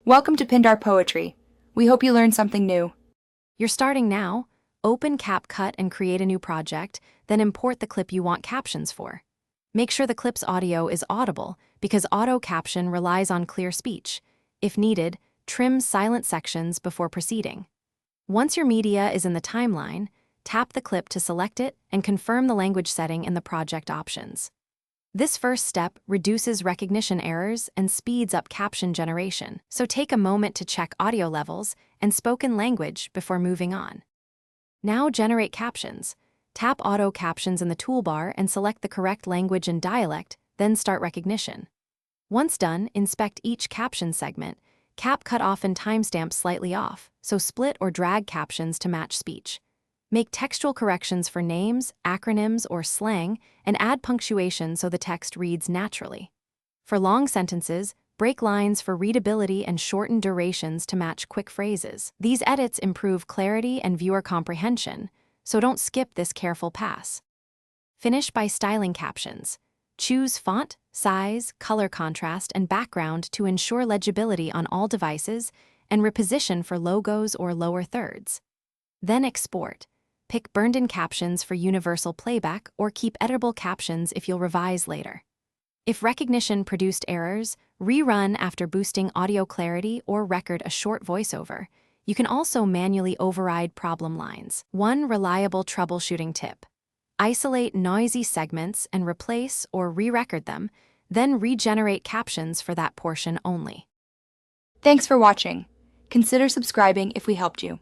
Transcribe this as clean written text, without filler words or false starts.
Welcome to Pindar Poetry. We hope you learned something new. You're starting now. Open Capcut and create a new project, then import the clip you want captions for. Make sure the clip's audio is audible because auto caption relies on clear speech. If needed, trim silent sections before proceeding. Once your media is in the timeline, tap the clip to select it and confirm the language setting in the project options. This first step reduces recognition errors and speeds up caption generation, so take a moment to check audio levels and spoken language before moving on. Now generate captions. Tap Auto Captions in the toolbar and select the correct language and dialect, then start recognition. Once done, inspect each caption segment. Capcut often timestamps slightly off, so split or drag captions to match speech. Make textual corrections for names, acronyms, or slang, and add punctuation so the text reads naturally. For long sentences, break lines for readability and shorten durations to match quick phrases. These edits improve clarity and viewer comprehension, so don't skip this careful pass. Finish by styling captions. Choose font, size, color contrast, and background to ensure legibility on all devices, and reposition for logos or lower thirds. Then export. Pick burned-in captions for universal playback or keep editable captions if you'll revise later. If recognition produced errors, rerun after boosting audio clarity or record a short voiceover. You can also manually override problem lines. One reliable troubleshooting tip: isolate noisy segments and replace or re-record them, then regenerate captions for that portion only. Thanks for watching. Consider subscribing if we helped you.